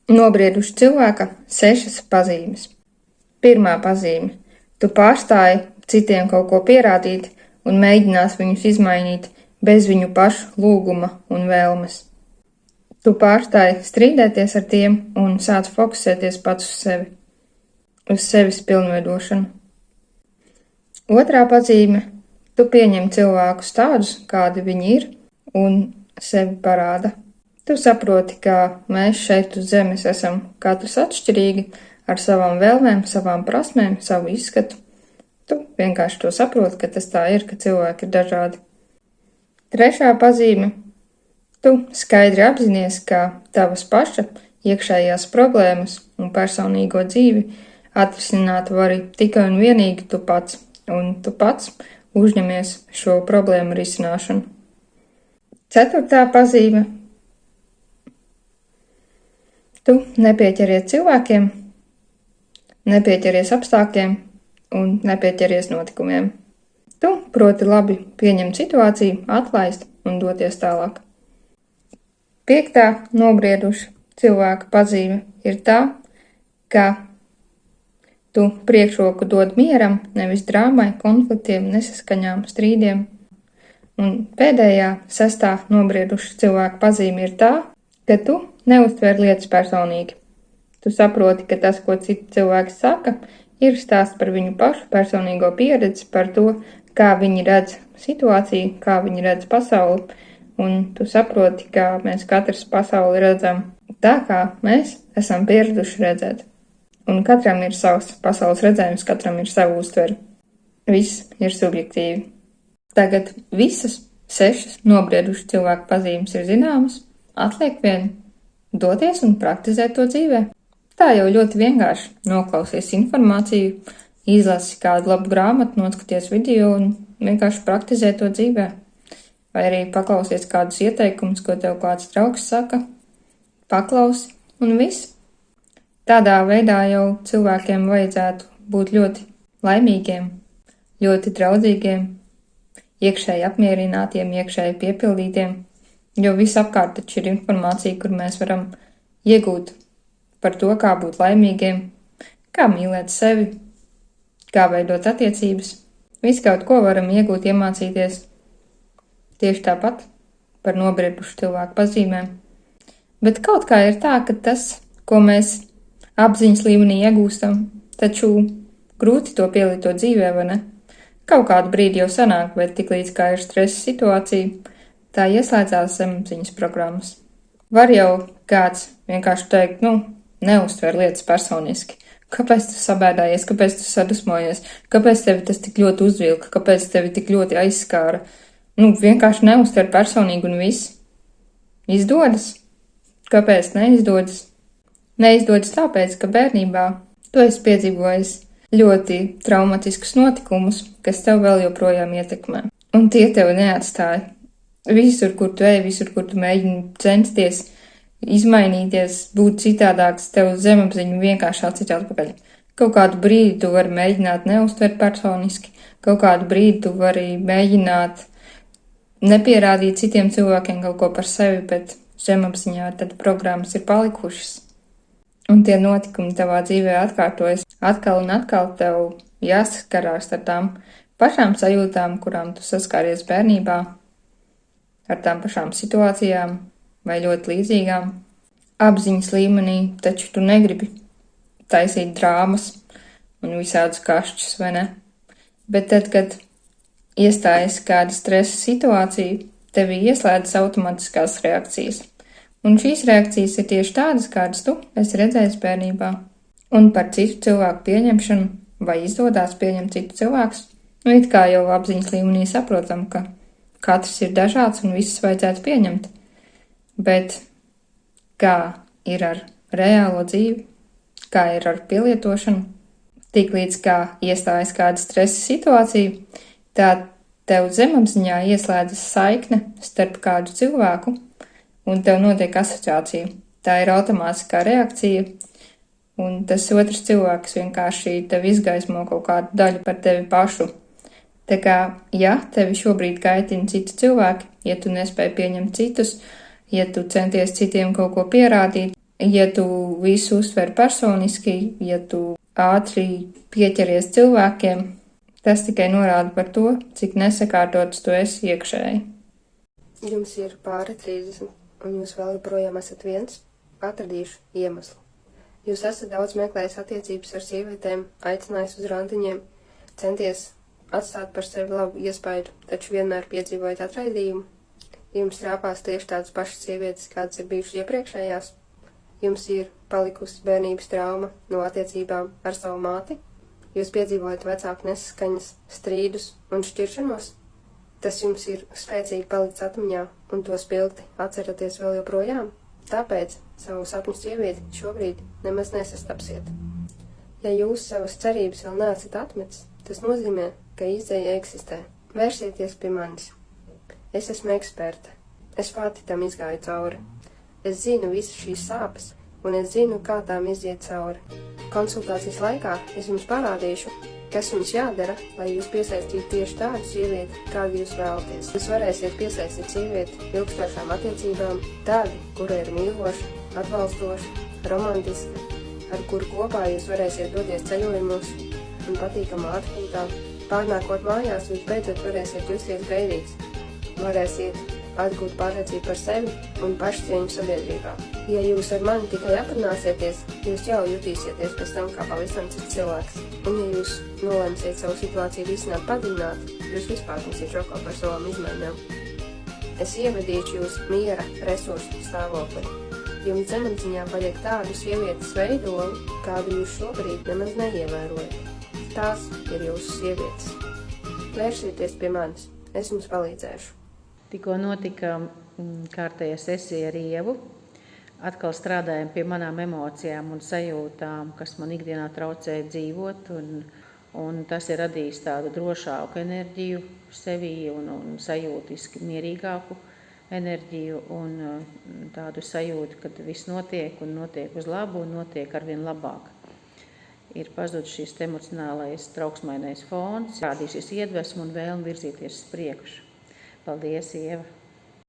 Nobrieduša cilvēka 6 pazīmes. Pirmā pazīme. Tu pārstāji citiem kaut ko pierādīt un mēģinās viņus izmainīt bez viņu pašu lūguma un vēlmes. Tu pārstāji strīdēties ar tiem un sāc fokusēties pats uz sevi, uz sevis pilnveidošanu. Otrā pazīme. Tu pieņem cilvēkus tādus, kādi viņi ir, un sevi parāda. Tu saproti, ka mēs šeit uz zemes esam katrs atšķirīgi, ar savām vēlmēm, savām prasmēm, savu izskatu. Tu vienkārši to saproti, ka tas tā ir, ka cilvēki ir dažādi. Trešā pazīme. Tu skaidri apzinies, ka tavas paša iekšējās problēmas un personīgo dzīvi atrisināt vari tikai un vienīgi tu pats, un tu pats uzņemies šo problēmu risināšanu. Ceturtā pazīme. Tu nepieķeries cilvēkiem, nepieķeries apstākļiem un nepieķeries notikumiem. Tu proti labi pieņemt situāciju, atlaist un doties tālāk. Piektā nobrieduša cilvēka pazīme ir tā, ka tu priekšroku dod mieram, nevis drāmai, konfliktiem, nesaskaņām, strīdiem. Un pēdējā 6. nobrieduša cilvēka pazīme ir tā, ka tu neuztver lietas personīgi. Tu saproti, ka tas, ko citi cilvēki saka, ir stāsts par viņu pašu personīgo pieredzi, par to, kā viņi redz situāciju, kā viņi redz pasauli, un tu saproti, ka mēs katrs pasauli redzam tā, kā mēs esam pieraduši redzēt. Un katram ir savs pasaules redzējums, katram ir savu uztveri. Viss ir subjektīvi. Tagad visas 6 nobriedušu cilvēku pazīmes ir zināmas, atliek vien doties un praktizēt to dzīvē. Tā jau ļoti vienkārši noklausies informāciju, izlasi kādu labu grāmatu, noskaties video un vienkārši praktizē to dzīvē. Vai arī paklausies kādus ieteikumus, ko tev kāds draugs saka, paklausi un viss. Tādā veidā jau cilvēkiem vajadzētu būt ļoti laimīgiem, ļoti draudzīgiem, iekšēji apmierinātiem, iekšēji piepildītiem, jo visapkārt taču ir informācija, kur mēs varam iegūt par to, kā būt laimīgiem, kā mīlēt sevi, kā veidot attiecības. Visu kaut ko varam iegūt, iemācīties tieši tāpat par nobriedušu cilvēku pazīmēm. Bet kaut kā ir tā, ka tas, ko mēs apziņas līmenī iegūstam, taču grūti to pielietot dzīvē, vai ne? Kaut kādu brīdi jau sanāk, bet tiklīdz kā ir stresa situācija, tā ieslēdzās zemapziņas programmas. Var jau kāds vienkārši teikt, neuztver lietas personiski. Kāpēc tu sabēdājies, kāpēc tu sadusmojies, kāpēc tevi tas tik ļoti uzvilka, kāpēc tevi tik ļoti aizskāra? Vienkārši neuztver personīgi un viss. Izdodas? Kāpēc neizdodas? Neizdodas tāpēc, ka bērnībā tu esi piedzīvojis ļoti traumatiskus notikumus, kas tev vēl joprojām ietekmē. Un tie tev neatstāja. Visur, kur tu ej, visur, kur tu mēģini censties, izmainīties, būt citādāks, tev zemapziņa vienkārši atcīt atpakaļ. Kaut kādu brīdi tu vari mēģināt neuztvert personiski, kaut kādu brīdi tu vari mēģināt nepierādīt citiem cilvēkiem kaut ko par sevi, bet zemapziņā tad programmas ir palikušas. Un tie notikumi tavā dzīvē atkārtojas. Atkal un atkal tev jāsaskarās ar tām pašām sajūtām, kurām tu saskāries bērnībā, ar tām pašām situācijām vai ļoti līdzīgām. Apziņas līmenī taču tu negribi taisīt drāmas un visādus kašķus, vai ne? Bet tad, kad iestājas kāda stresa situācija, tevi ieslēdzas automatiskās reakcijas. Un šīs reakcijas ir tieši tādas, kādas tu esi redzējis bērnībā. Un par citu cilvēku pieņemšanu, vai izdodas pieņemt citu cilvēkus, it kā jau apziņas līmenī saprotam, ka katrs ir dažāds un visus vajadzētu pieņemt. Bet kā ir ar reālo dzīvi, kā ir ar pielietošanu, tiklīdz kā iestājas kāda stresa situācija, tā tev zemapziņā ieslēdzas saikne starp kādu cilvēku, un tev notiek asociācija. Tā ir automātiskā reakcija, un tas otrs cilvēks vienkārši tev izgaismo kaut kādu daļu par tevi pašu. Tā kā, ja tevi šobrīd kaitina citi cilvēki, ja tu nespēji pieņemt citus, ja tu centies citiem kaut ko pierādīt, Ja tu visu uztver personiski, ja tu ātri pieķeries cilvēkiem, tas tikai norāda par to, cik nesakārtots tu esi iekšēji. Jums ir pāri 30, un jūs vēl joprojām esat viens, atradīšu iemeslu. Jūs esat daudz meklējis attiecības ar sievietēm, aicinājis uz randiņiem, centies atstāt par sevi labu iespaidu, taču vienmēr piedzīvojat atraidījumu. Jums trāpās tieši tādas pašas sievietes, kādas ir bijušas iepriekšējās. Jums ir palikusi bērnības trauma no attiecībām ar savu māti. Jūs piedzīvojat vecāku nesaskaņas, strīdus un šķiršanos. Tas jums ir spēcīgi palicis atmiņā, un to spilgti atceraties vēl joprojām. Tāpēc savu sapņu sievieti šobrīd nemaz nesastapsiet. Ja jūs savas cerības vēl neesat atmetis, tas nozīmē, ka izēja eksistē. Vērsieties pie manis. Es esmu eksperte. Es pati tam izgāju cauri. Es zinu visas šīs sāpes, un es zinu, kā tām iziet cauri. Konsultācijas laikā es jums parādīšu, kas jums jādara, lai jūs piesaistītu tieši tādu sievieti, kādu jūs vēlaties. Jūs varēsiet piesaistīt sievieti ilgstošām attiecībām, tādu, kura ir mīloša, atbalstoša, romantiska, ar kuru kopā jūs varēsiet doties ceļojumos un patīkamā atpūtā. Pārnākot mājās, jūs beidzot varēsiet justies brīvīgs. Varēsiet atgūt pārliecību par sevi un pašcieņu sabiedrībā. Ja jūs ar mani tikai aprunāsieties, jūs jau jutīsieties pēc tam kā pavisam cits cilvēks. Un ja jūs nolemsiet savu situāciju risināt padziļināt, jūs vispār būsiet šokā par savām izmaiņām. Es ievadīšu jūs miera resursu stāvokli. Jums zemapziņā paliek tādu sievietes veidolu, kādu jūs šobrīd nemaz neievērojat. Tās ir jūsu sievietes. Vērsieties pie manis, es jums palīdzēšu. Tikko notika kārtējā sesija ar Ievu. Atkal strādājam pie manām emocijām un sajūtām, kas man ikdienā traucē dzīvot. Un tas ir radījis tādu drošāku enerģiju sevī un sajūtiski mierīgāku enerģiju un tādu sajūtu, ka viss notiek un notiek uz labu un notiek arvien labāk. Ir pazudis šis emocionālais trauksmainais fons, rādīsies iedvesmu un vēlmi virzīties uz priekšu. Paldies, Ieva!